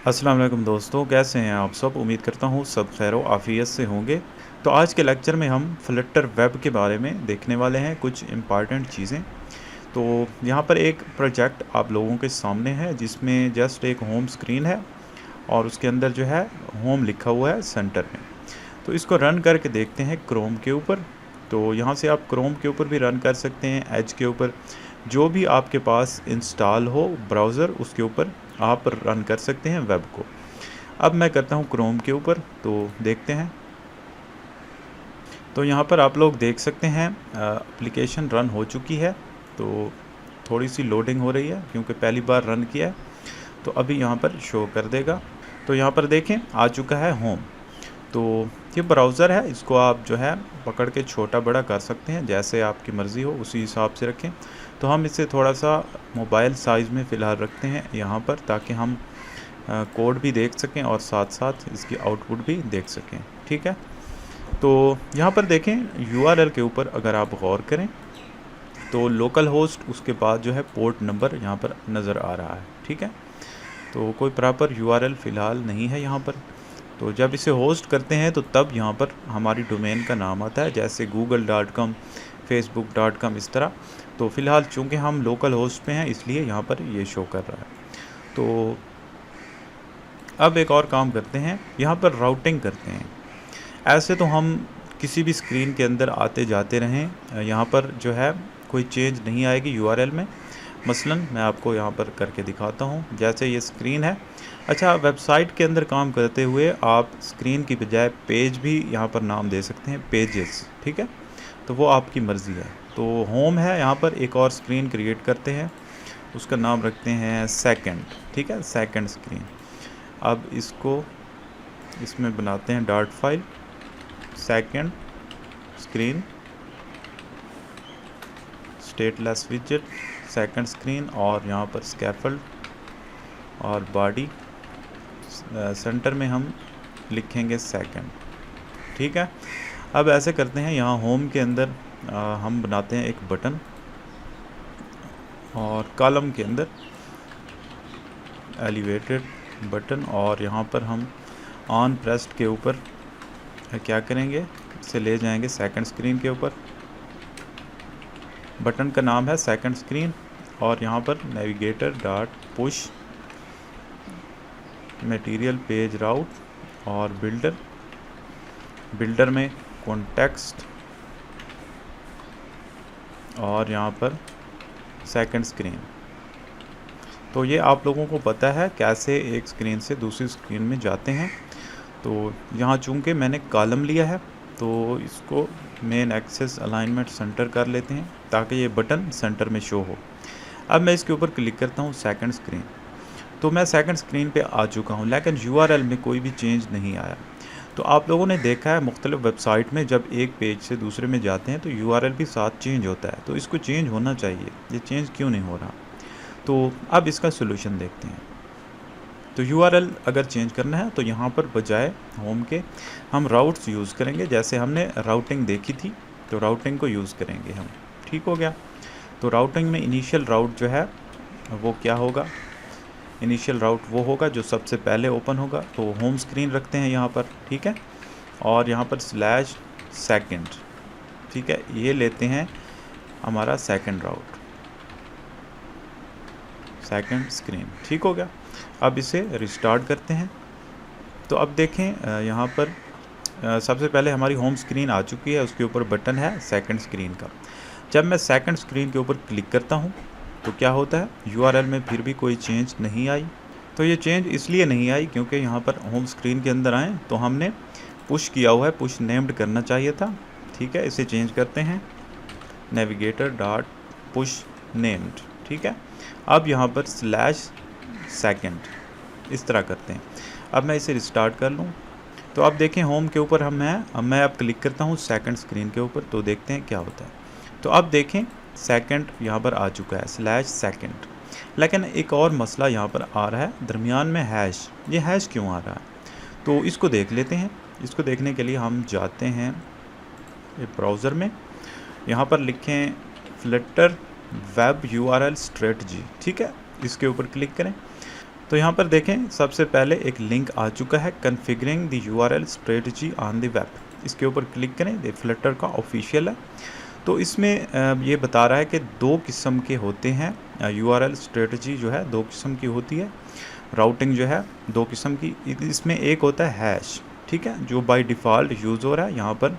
अस्सलाम वालेकुम दोस्तों, कैसे हैं आप सब। उम्मीद करता हूँ सब खैर व आफ़ियत से होंगे। तो आज के लेक्चर में हम फ्लटर वेब के बारे में देखने वाले हैं कुछ इम्पॉर्टेंट चीज़ें। तो यहाँ पर एक प्रोजेक्ट आप लोगों के सामने है जिसमें जस्ट एक होम स्क्रीन है और उसके अंदर जो है होम लिखा हुआ है सेंटर में। तो इसको रन करके देखते हैं क्रोम के ऊपर। तो यहाँ से आप क्रोम के ऊपर भी रन कर सकते हैं, एज के ऊपर, जो भी आपके पास इंस्टॉल हो ब्राउज़र उसके ऊपर आप रन कर सकते हैं वेब को। अब मैं करता हूँ क्रोम के ऊपर, तो देखते हैं। तो यहाँ पर आप लोग देख सकते हैं एप्लीकेशन रन हो चुकी है। तो थोड़ी सी लोडिंग हो रही है क्योंकि पहली बार रन किया है, तो अभी यहाँ पर शो कर देगा। तो यहाँ पर देखें आ चुका है होम। तो ये ब्राउज़र है, इसको आप जो है पकड़ के छोटा बड़ा कर सकते हैं, जैसे आपकी मर्ज़ी हो उसी हिसाब से रखें। तो हम इसे थोड़ा सा मोबाइल साइज़ में फ़िलहाल रखते हैं यहाँ पर, ताकि हम कोड भी देख सकें और साथ साथ इसकी आउटपुट भी देख सकें। ठीक है, तो यहाँ पर देखें यूआरएल के ऊपर अगर आप गौर करें तो लोकल होस्ट, उसके बाद जो है पोर्ट नंबर यहाँ पर नज़र आ रहा है। ठीक है, तो कोई प्रॉपर यूआरएल फ़िलहाल नहीं है यहाँ पर। तो जब इसे होस्ट करते हैं तो तब यहाँ पर हमारी डोमेन का नाम आता है, जैसे google.com, facebook.com, इस तरह। तो फ़िलहाल चूँकि हम लोकल होस्ट पे हैं इसलिए यहाँ पर ये शो कर रहा है। तो अब एक और काम करते हैं, यहाँ पर राउटिंग करते हैं। ऐसे तो हम किसी भी स्क्रीन के अंदर आते जाते रहें, यहाँ पर जो है कोई चेंज नहीं आएगी यूआरएल में। मसलन मैं आपको यहाँ पर करके दिखाता हूँ, जैसे ये स्क्रीन है। अच्छा, वेबसाइट के अंदर काम करते हुए आप स्क्रीन की बजाय पेज भी यहाँ पर नाम दे सकते हैं, पेजेस। ठीक है, तो वो आपकी मर्ज़ी है। तो होम है, यहाँ पर एक और स्क्रीन क्रिएट करते हैं, उसका नाम रखते हैं सेकंड। ठीक है, सेकंड स्क्रीन। अब इसको इसमें बनाते हैं dot file, second screen stateless विजेट, सेकंड स्क्रीन, और यहाँ पर स्कैफोल्ड और बॉडी सेंटर में हम लिखेंगे सेकंड। ठीक है, अब ऐसे करते हैं, यहाँ होम के अंदर हम बनाते हैं एक बटन, और कॉलम के अंदर एलिवेटेड बटन, और यहाँ पर हम ऑन प्रेस्ड के ऊपर क्या करेंगे, इसे ले जाएंगे सेकंड स्क्रीन के ऊपर। बटन का नाम है सेकंड स्क्रीन, और यहाँ पर navigator dot push material page route, और बिल्डर में कॉन्टेक्स्ट, और यहाँ पर सेकंड स्क्रीन। तो ये आप लोगों को पता है कैसे एक स्क्रीन से दूसरी स्क्रीन में जाते हैं। तो यहाँ चूँकि मैंने कॉलम लिया है तो इसको मेन एक्सेस अलाइनमेंट सेंटर कर लेते हैं ताकि ये बटन सेंटर में शो हो। अब मैं इसके ऊपर क्लिक करता हूँ सेकंड स्क्रीन। तो मैं सेकंड स्क्रीन पे आ चुका हूँ, लेकिन यूआरएल में कोई भी चेंज नहीं आया। तो आप लोगों ने देखा है मुख्तलिफ वेबसाइट में जब एक पेज से दूसरे में जाते हैं तो यूआरएल भी साथ चेंज होता है। तो इसको चेंज होना चाहिए, ये चेंज क्यों नहीं हो रहा। तो अब इसका सोल्यूशन देखते हैं। तो यूआरएल अगर चेंज करना है तो यहाँ पर बजाय होम के हम राउट्स यूज़ करेंगे, जैसे हमने राउटिंग देखी थी, तो राउटिंग को यूज़ करेंगे हम। ठीक हो गया। तो राउटिंग में इनिशियल राउट जो है वो क्या होगा, इनिशियल राउट वो होगा जो सबसे पहले ओपन होगा। तो होम स्क्रीन रखते हैं यहाँ पर। ठीक है, और यहाँ पर स्लैश सेकंड। ठीक है, ये लेते हैं हमारा सेकंड राउट, सेकंड स्क्रीन। ठीक हो गया। अब इसे रिस्टार्ट करते हैं। तो अब देखें यहाँ पर सबसे पहले हमारी होम स्क्रीन आ चुकी है, उसके ऊपर बटन है सेकंड स्क्रीन का। जब मैं सेकंड स्क्रीन के ऊपर क्लिक करता हूँ तो क्या होता है, यूआरएल में फिर भी कोई चेंज नहीं आई। तो ये चेंज इसलिए नहीं आई क्योंकि यहाँ पर होम स्क्रीन के अंदर आए तो हमने पुश किया हुआ है, पुश नेम्ड करना चाहिए था। ठीक है, इसे चेंज करते हैं, नेविगेटर डॉट पुश नेम्ड। ठीक है, अब यहाँ पर स्लैश सेकंड इस तरह करते हैं। अब मैं इसे रिस्टार्ट कर लूँ तो अब देखें होम के ऊपर मैं अब क्लिक करता हूँ सेकंड स्क्रीन के ऊपर, तो देखते हैं क्या होता है। तो अब देखें सेकंड यहाँ पर आ चुका है, स्लैश सेकंड। लेकिन एक और मसला यहाँ पर आ रहा है, दरमियान में हैश। ये हैश क्यों आ रहा है, तो इसको देख लेते हैं। इसको देखने के लिए हम जाते हैं ब्राउज़र में, यहाँ पर लिखें फ्लटर वेब यूआरएल स्ट्रेटजी। ठीक है, इसके ऊपर क्लिक करें। तो यहाँ पर देखें सबसे पहले एक लिंक आ चुका है, configuring the URL strategy on the web. इसके ऊपर क्लिक करें, ये फ्लटर का ऑफिशियल है। तो इसमें ये बता रहा है कि 2 किस्म के होते हैं यूआरएल स्ट्रेटजी जो है 2 किस्म की होती है, राउटिंग जो है 2 किस्म की। इसमें एक होता है हैश, ठीक है, जो बाय डिफ़ॉल्ट यूज़ हो रहा है। यहाँ पर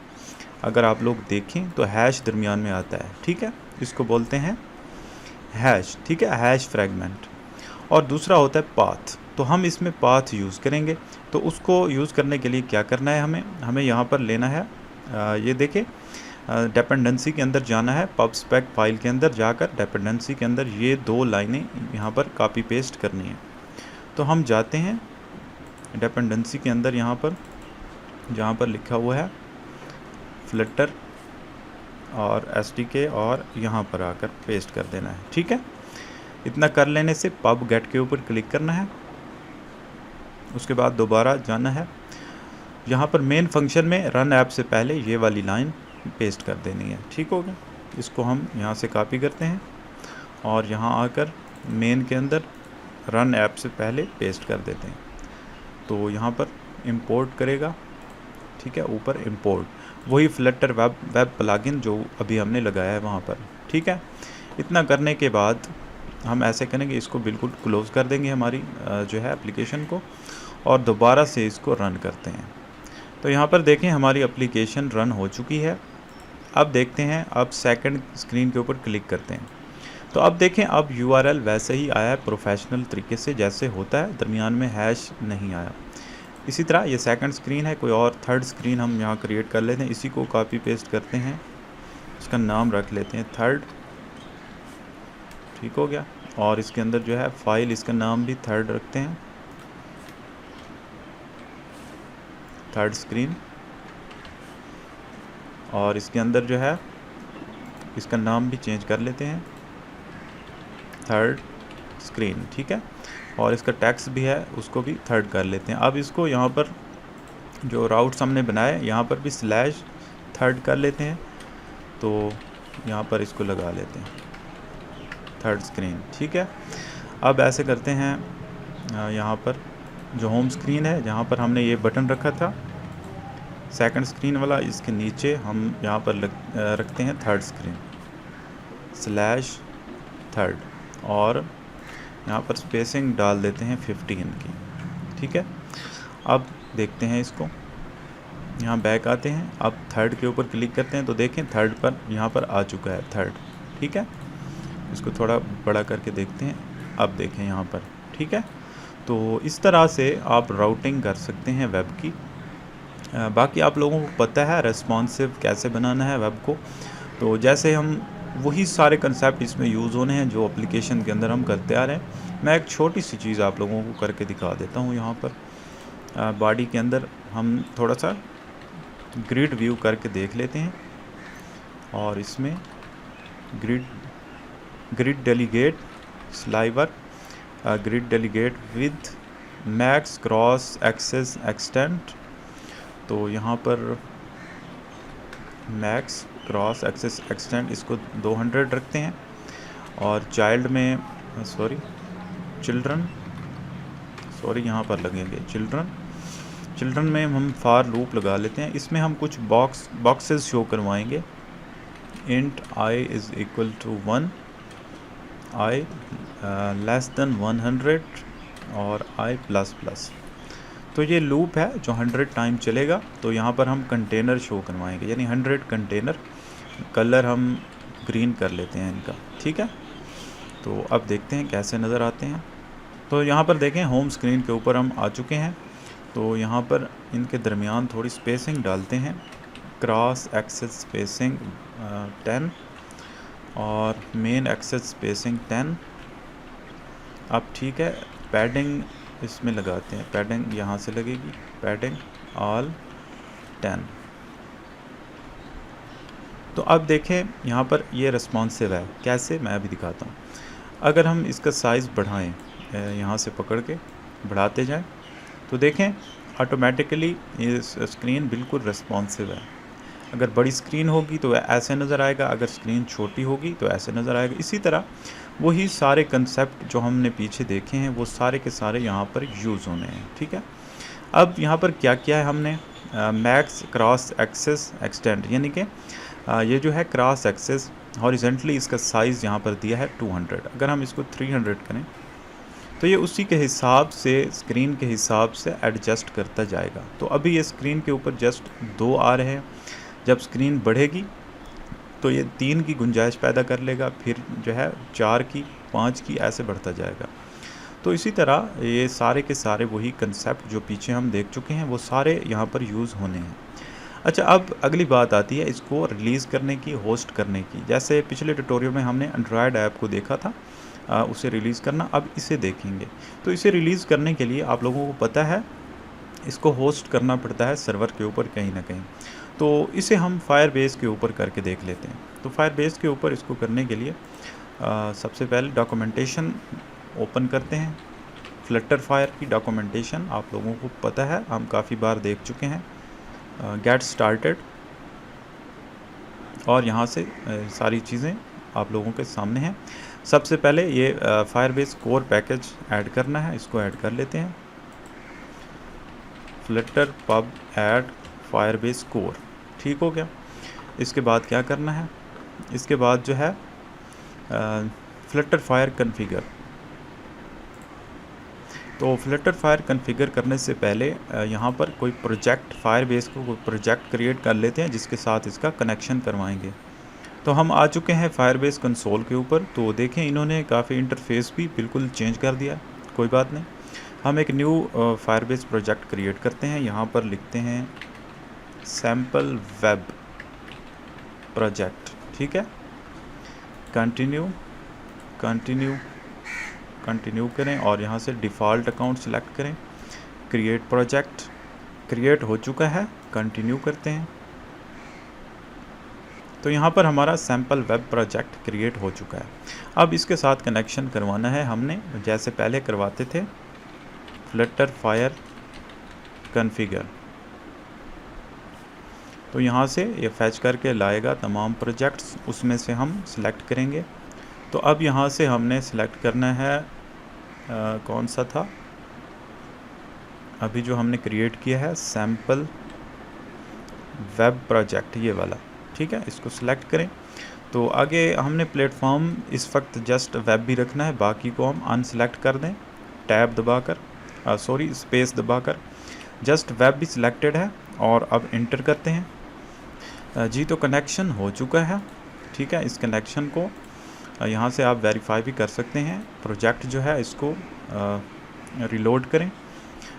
अगर आप लोग देखें तो हैश दरमियान में आता है, ठीक है, इसको बोलते हैं हैश, ठीक है, हैश फ्रैगमेंट। और दूसरा होता है पाथ, तो हम इसमें पाथ यूज़ करेंगे। तो उसको यूज़ करने के लिए क्या करना है, हमें यहाँ पर लेना है, ये देखें, डिपेंडेंसी के अंदर जाना है, पब स्पेक फाइल के अंदर जाकर डिपेंडेंसी के अंदर ये 2 लाइनें यहाँ पर कॉपी पेस्ट करनी है। तो हम जाते हैं डिपेंडेंसी के अंदर, यहाँ पर जहाँ पर लिखा हुआ है फ्लटर और एसडीके, और यहाँ पर आकर पेस्ट कर देना है, ठीक है। इतना कर लेने से पब गेट के ऊपर क्लिक करना है, उसके बाद दोबारा जाना है, यहाँ पर मेन फंक्शन में रन ऐप से पहले ये वाली लाइन पेस्ट कर देनी है, ठीक हो गया। इसको हम यहाँ से कॉपी करते हैं और यहाँ आकर मेन के अंदर रन ऐप से पहले पेस्ट कर देते हैं। तो यहाँ पर इंपोर्ट करेगा, ठीक है, ऊपर इंपोर्ट, वही फ्लटर वेब प्लगइन जो अभी हमने लगाया है वहाँ पर, ठीक है। इतना करने के बाद हम ऐसे करेंगे, इसको बिल्कुल क्लोज़ कर देंगे हमारी जो है एप्लीकेशन को, और दोबारा से इसको रन करते हैं। तो यहाँ पर देखें हमारी एप्लीकेशन रन हो चुकी है। अब देखते हैं, अब सेकंड स्क्रीन के ऊपर क्लिक करते हैं। तो अब देखें, अब यूआरएल वैसे ही आया है प्रोफेशनल तरीके से जैसे होता है, दरमियान में हैश नहीं आया। इसी तरह ये सेकंड स्क्रीन है, कोई और थर्ड स्क्रीन हम यहाँ क्रिएट कर लेते हैं, इसी को कॉपी पेस्ट करते हैं, इसका नाम रख लेते हैं थर्ड, ठीक हो गया। और इसके अंदर जो है फाइल, इसका नाम भी थर्ड रखते हैं, थर्ड स्क्रीन। और इसके अंदर जो है इसका नाम भी चेंज कर लेते हैं, थर्ड स्क्रीन, ठीक है। और इसका टेक्स्ट भी है, उसको भी थर्ड कर लेते हैं। अब इसको यहाँ पर जो राउट्स हमने बनाए, यहाँ पर भी स्लैश थर्ड कर लेते हैं, तो यहाँ पर इसको लगा लेते हैं थर्ड स्क्रीन, ठीक है। अब ऐसे करते हैं, यहाँ पर जो होम स्क्रीन है, जहाँ पर हमने ये बटन रखा था सेकंड स्क्रीन वाला, इसके नीचे हम यहाँ पर रखते हैं थर्ड स्क्रीन स्लैश थर्ड, और यहाँ पर स्पेसिंग डाल देते हैं 15 की, ठीक है। अब देखते हैं इसको, यहाँ बैक आते हैं, अब थर्ड के ऊपर क्लिक करते हैं, तो देखें थर्ड पर यहाँ पर आ चुका है थर्ड, ठीक है। इसको थोड़ा बड़ा करके देखते हैं, अब देखें यहाँ पर, ठीक है। तो इस तरह से आप राउटिंग कर सकते हैं वेब की। बाकी आप लोगों को पता है रेस्पॉन्सिव कैसे बनाना है वेब को, तो जैसे हम वही सारे कंसेप्ट इसमें यूज़ होने हैं जो एप्लीकेशन के अंदर हम करते आ रहे हैं। मैं एक छोटी सी चीज़ आप लोगों को करके दिखा देता हूँ। यहाँ पर बॉडी के अंदर हम थोड़ा सा ग्रिड व्यू करके देख लेते हैं, और इसमें grid delegate sliver, grid delegate with max cross axis extent. तो यहाँ पर मैक्स क्रॉस एक्सेस एक्सटेंड इसको 200 रखते हैं, और चाइल्ड में चिल्ड्रन यहाँ पर लगेंगे चिल्ड्रन में हम फॉर लूप लगा लेते हैं। इसमें हम कुछ बॉक्सेस शो करवाएंगे, int i is equal to 1, i less than 100 और i प्लस प्लस। तो ये लूप है जो 100 टाइम चलेगा। तो यहाँ पर हम कंटेनर शो करवाएंगे, यानी 100 कंटेनर, कलर हम ग्रीन कर लेते हैं इनका, ठीक है। तो अब देखते हैं कैसे नज़र आते हैं। तो यहाँ पर देखें होम स्क्रीन के ऊपर हम आ चुके हैं। तो यहाँ पर इनके दरमियान थोड़ी स्पेसिंग डालते हैं, क्रॉस एक्सेस स्पेसिंग 10 और मेन एक्सेस स्पेसिंग 10। अब ठीक है, पैडिंग इसमें लगाते हैं, पैडिंग यहाँ से लगेगी, पैडिंग ऑल 10। तो अब देखें यहाँ पर ये रिस्पॉन्सिव है, कैसे मैं अभी दिखाता हूँ। अगर हम इसका साइज़ बढ़ाएं, यहाँ से पकड़ के बढ़ाते जाएं, तो देखें ऑटोमेटिकली ये स्क्रीन बिल्कुल रिस्पॉन्सिव है। अगर बड़ी स्क्रीन होगी तो ऐसे नज़र आएगा, अगर स्क्रीन छोटी होगी तो ऐसे नज़र आएगा। इसी तरह वही सारे कंसेप्ट जो हमने पीछे देखे हैं वो सारे के सारे यहाँ पर यूज़ होने हैं। ठीक है, अब यहाँ पर क्या किया है हमने, मैक्स क्रॉस एक्सेस एक्सटेंड, यानी कि ये जो है क्रॉस एक्सेस हॉरिजेंटली इसका साइज़ यहाँ पर दिया है 200। अगर हम इसको 300 करें तो ये उसी के हिसाब से स्क्रीन के हिसाब से एडजस्ट करता जाएगा। तो अभी ये स्क्रीन के ऊपर जस्ट 2 आ रहे हैं, जब स्क्रीन बढ़ेगी तो ये 3 की गुंजाइश पैदा कर लेगा, फिर जो है 4 की, 5 की, ऐसे बढ़ता जाएगा। तो इसी तरह ये सारे के सारे वही कंसेप्ट जो पीछे हम देख चुके हैं वो सारे यहाँ पर यूज़ होने हैं। अच्छा, अब अगली बात आती है इसको रिलीज़ करने की, होस्ट करने की। जैसे पिछले ट्यूटोरियल में हमने एंड्रॉयड ऐप को देखा था, उसे रिलीज़ करना, अब इसे देखेंगे। तो इसे रिलीज़ करने के लिए आप लोगों को पता है इसको होस्ट करना पड़ता है सर्वर के ऊपर कहीं ना कहीं। तो इसे हम फायरबेस के ऊपर करके देख लेते हैं। तो फायरबेस के ऊपर इसको करने के लिए सबसे पहले डॉक्यूमेंटेशन ओपन करते हैं। फ्लटर फायर की डॉक्यूमेंटेशन आप लोगों को पता है, हम काफ़ी बार देख चुके हैं। गेट स्टार्टेड, और यहाँ से सारी चीज़ें आप लोगों के सामने हैं। सबसे पहले ये फायरबेस कोर पैकेज ऐड करना है, इसको ऐड कर लेते हैं। Flutter pub add Firebase core, ठीक हो गया। इसके बाद क्या करना है, इसके बाद जो है फ्लटर फायर कन्फिगर। तो फ्लटर फायर कन्फिगर करने से पहले यहाँ पर कोई प्रोजेक्ट, फायरबेस को कोई प्रोजेक्ट क्रिएट कर लेते हैं जिसके साथ इसका कनेक्शन करवाएंगे। तो हम आ चुके हैं फायरबेस कंसोल के ऊपर। तो देखें इन्होंने काफ़ी इंटरफेस भी बिल्कुल चेंज कर दिया, कोई बात नहीं। हम एक न्यू फायरबेस प्रोजेक्ट क्रिएट करते हैं। यहाँ पर लिखते हैं सैम्पल वेब प्रोजेक्ट, ठीक है। कंटिन्यू कंटिन्यू कंटिन्यू करें और यहाँ से डिफ़ॉल्ट अकाउंट सेलेक्ट करें। क्रिएट प्रोजेक्ट, क्रिएट हो चुका है, कंटिन्यू करते हैं। तो यहाँ पर हमारा सैम्पल वेब प्रोजेक्ट क्रिएट हो चुका है। अब इसके साथ कनेक्शन करवाना है हमने, जैसे पहले करवाते थे, फ्लटर फायर कन्फिगर। तो यहाँ से ये फैच करके लाएगा तमाम प्रोजेक्ट्स, उसमें से हम सिलेक्ट करेंगे। तो अब यहाँ से हमने सिलेक्ट करना है कौन सा था, अभी जो हमने क्रिएट किया है सैम्पल वेब प्रोजेक्ट, ये वाला, ठीक है। इसको सिलेक्ट करें। तो आगे हमने प्लेटफॉर्म इस वक्त जस्ट वेब भी रखना है, बाकी को हम अनसेलेक्ट कर दें, टैब दबाकर, स्पेस दबाकर। जस्ट वेब भी सिलेक्टेड है और अब इंटर करते हैं। जी, तो कनेक्शन हो चुका है, ठीक है। इस कनेक्शन को यहाँ से आप वेरीफाई भी कर सकते हैं। प्रोजेक्ट जो है इसको रिलोड करें।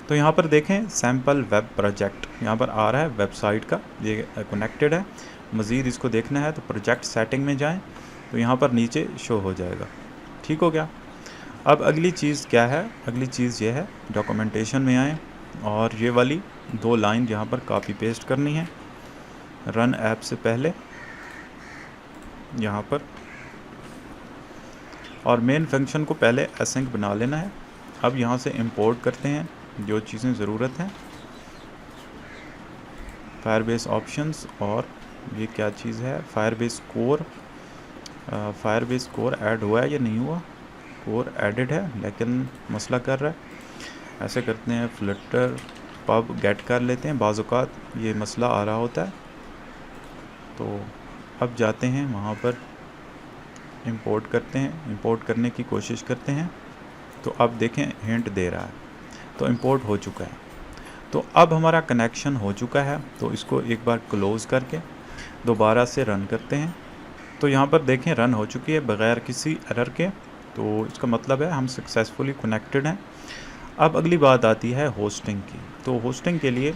तो यहाँ पर देखें सैम्पल वेब प्रोजेक्ट यहाँ पर आ रहा है, वेबसाइट का ये कनेक्टेड है। मज़ीद इसको देखना है तो प्रोजेक्ट सेटिंग में जाएं, तो यहाँ पर नीचे शो हो जाएगा, ठीक हो गया। अब अगली चीज़ क्या है, अगली चीज़ ये है, डॉक्यूमेंटेशन में आएँ और ये वाली 2 लाइन यहाँ पर कॉपी पेस्ट करनी है रन ऐप से पहले यहाँ पर, और मेन फंक्शन को पहले एसिंक बना लेना है। अब यहाँ से इंपोर्ट करते हैं जो चीज़ें ज़रूरत हैं, फायरबेस ऑप्शंस, और ये क्या चीज़ है, Firebase core. Firebase core add हुआ है या नहीं हुआ, कोर एडिड है लेकिन मसला कर रहा है। ऐसे करते हैं, फ्लटर पब गेट कर लेते हैं, बाज़ औक़ात ये मसला आ रहा होता है। तो अब जाते हैं वहाँ पर, इंपोर्ट करते हैं, इंपोर्ट करने की कोशिश करते हैं। तो अब देखें हिंट दे रहा है, तो इंपोर्ट हो चुका है। तो अब हमारा कनेक्शन हो चुका है। तो इसको एक बार क्लोज़ करके दोबारा से रन करते हैं। तो यहाँ पर देखें रन हो चुकी है बग़ैर किसी एरर के। तो इसका मतलब है हम सक्सेसफुली कनेक्टेड हैं। अब अगली बात आती है होस्टिंग की। तो होस्टिंग के लिए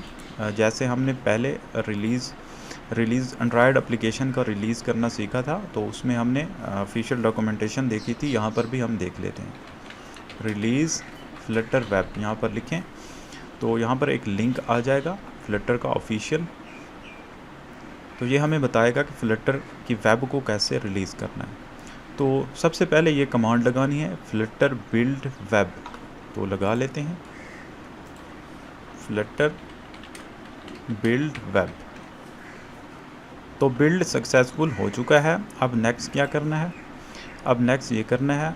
जैसे हमने पहले रिलीज़ एंड्रॉयड एप्लीकेशन का रिलीज़ करना सीखा था, तो उसमें हमने ऑफिशियल डॉक्यूमेंटेशन देखी थी। यहाँ पर भी हम देख लेते हैं, रिलीज़ फ्लटर वेब यहाँ पर लिखें तो यहाँ पर एक लिंक आ जाएगा फ्लटर का ऑफिशियल। तो ये हमें बताएगा कि फ्लटर की वेब को कैसे रिलीज़ करना है। तो सबसे पहले ये कमांड लगानी है, फ्लटर बिल्ड वेब। तो लगा लेते हैं, फ्लटर बिल्ड वेब। तो बिल्ड सक्सेसफुल हो चुका है। अब नेक्स्ट क्या करना है, अब नेक्स्ट ये करना है।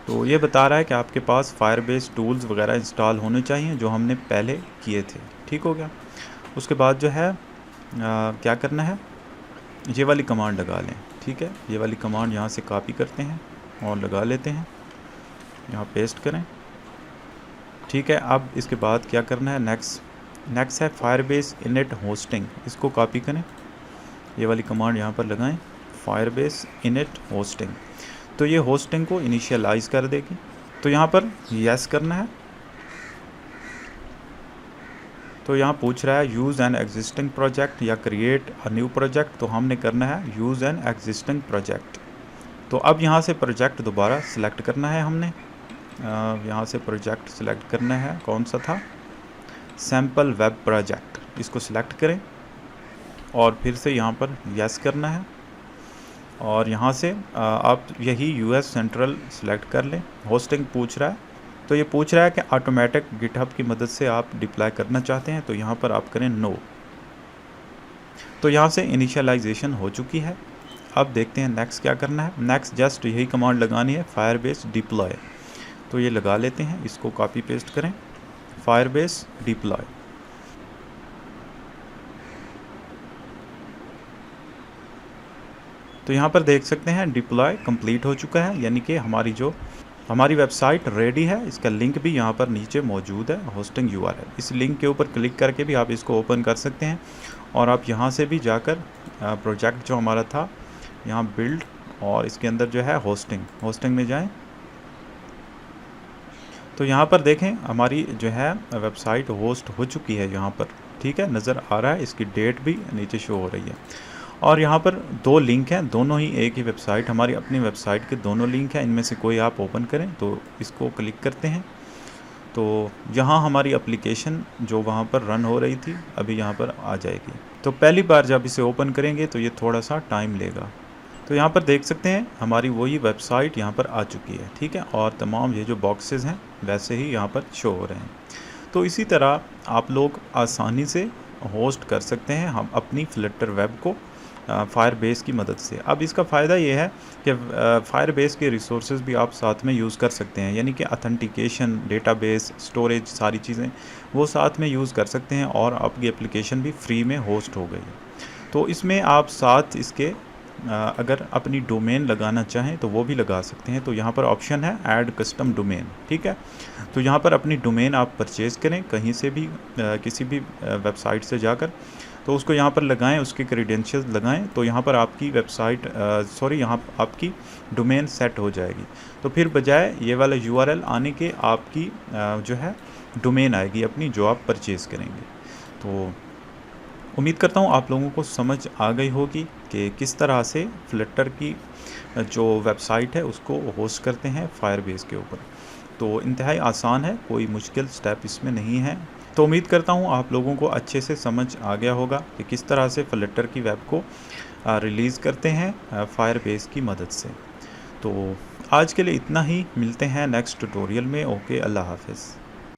तो ये बता रहा है कि आपके पास फायरबेस टूल्स वगैरह इंस्टॉल होने चाहिए जो हमने पहले किए थे। ठीक हो गया। उसके बाद जो है क्या करना है, ये वाली कमांड लगा लें। ठीक है, ये वाली कमांड यहाँ से कॉपी करते हैं और लगा लेते हैं, यहाँ पेस्ट करें। ठीक है, अब इसके बाद क्या करना है, नेक्स्ट है फायरबेस इनिट होस्टिंग। इसको कॉपी करें, ये वाली कमांड यहाँ पर लगाएं, फायरबेस इनिट होस्टिंग। तो ये होस्टिंग को इनिशियलाइज़ कर देगी। तो यहाँ पर यस करना है। तो यहाँ पूछ रहा है यूज़ एन एग्जिस्टिंग प्रोजेक्ट या क्रिएट अ न्यू प्रोजेक्ट। तो हमने करना है यूज़ एन एग्जिस्टिंग प्रोजेक्ट। तो अब यहाँ से प्रोजेक्ट दोबारा सिलेक्ट करना है हमने। यहाँ से प्रोजेक्ट सिलेक्ट करना है, कौन सा था, सैम्पल वेब प्रोजेक्ट। इसको सिलेक्ट करें और फिर से यहाँ पर यस करना है। और यहाँ से आप यही यूएस सेंट्रल सिलेक्ट कर लें। होस्टिंग पूछ रहा है, तो ये पूछ रहा है कि ऑटोमेटिक गिटहब की मदद से आप डिप्लॉय करना चाहते हैं, तो यहाँ पर आप करें नो। तो यहाँ से इनिशियलाइजेशन हो चुकी है। अब देखते हैं नेक्स्ट क्या करना है। नेक्स्ट जस्ट यही कमांड लगानी है, फायरबेस डिप्लॉय। तो ये लगा लेते हैं, इसको कॉपी पेस्ट करें, फायरबेस डिप्लॉय। तो यहाँ पर देख सकते हैं डिप्लॉय कंप्लीट हो चुका है, यानी कि हमारी वेबसाइट रेडी है। इसका लिंक भी यहाँ पर नीचे मौजूद है, होस्टिंग URL। इस लिंक के ऊपर क्लिक करके भी आप इसको ओपन कर सकते हैं और आप यहाँ से भी जाकर प्रोजेक्ट जो हमारा था यहाँ बिल्ड, और इसके अंदर जो है होस्टिंग में जाएं। तो यहाँ पर देखें हमारी जो है वेबसाइट होस्ट हो चुकी है यहाँ पर। ठीक है, नज़र आ रहा है, इसकी डेट भी नीचे शो हो रही है। और यहाँ पर 2 लिंक हैं, दोनों ही एक ही वेबसाइट, हमारी अपनी वेबसाइट के दोनों लिंक हैं। इनमें से कोई आप ओपन करें, तो इसको क्लिक करते हैं। तो यहाँ हमारी एप्लीकेशन जो वहाँ पर रन हो रही थी अभी यहाँ पर आ जाएगी। तो पहली बार जब इसे ओपन करेंगे तो ये थोड़ा सा टाइम लेगा। तो यहाँ पर देख सकते हैं हमारी वही वेबसाइट यहाँ पर आ चुकी है। ठीक है, और तमाम ये जो बॉक्सेस हैं वैसे ही यहाँ पर शो हो रहे हैं। तो इसी तरह आप लोग आसानी से होस्ट कर सकते हैं हम अपनी फ्लटर वेब को फायरबेस की मदद से। अब इसका फ़ायदा ये है कि फायरबेस के रिसोर्सेज भी आप साथ में यूज़ कर सकते हैं, यानी कि ऑथेंटिकेशन, डेटाबेस, स्टोरेज, सारी चीज़ें वो साथ में यूज़ कर सकते हैं और आपकी एप्लीकेशन भी फ्री में होस्ट हो गई है। तो इसमें आप साथ इसके अगर अपनी डोमेन लगाना चाहें तो वो भी लगा सकते हैं। तो यहाँ पर ऑप्शन है ऐड कस्टम डोमेन। ठीक है, तो यहाँ पर अपनी डोमेन आप परचेज़ करें कहीं से भी, किसी भी वेबसाइट से जाकर, तो उसको यहाँ पर लगाएं, उसके क्रेडेंशियल्स लगाएं, तो यहाँ पर आपकी वेबसाइट यहाँ आपकी डोमेन सेट हो जाएगी। तो फिर बजाय ये वाला URL आने के आपकी जो है डोमेन आएगी अपनी, जो आप परचेज़ करेंगे। तो उम्मीद करता हूँ आप लोगों को समझ आ गई होगी कि किस तरह से फ्लटर की जो वेबसाइट है उसको होस्ट करते हैं फायरबेस के ऊपर। तो इंतहाई आसान है, कोई मुश्किल स्टेप इसमें नहीं है। तो उम्मीद करता हूँ आप लोगों को अच्छे से समझ आ गया होगा कि किस तरह से फ्लटर की वेब को रिलीज़ करते हैं फायरबेस की मदद से। तो आज के लिए इतना ही, मिलते हैं नेक्स्ट ट्यूटोरियल में। ओके, अल्लाह हाफ़िज़।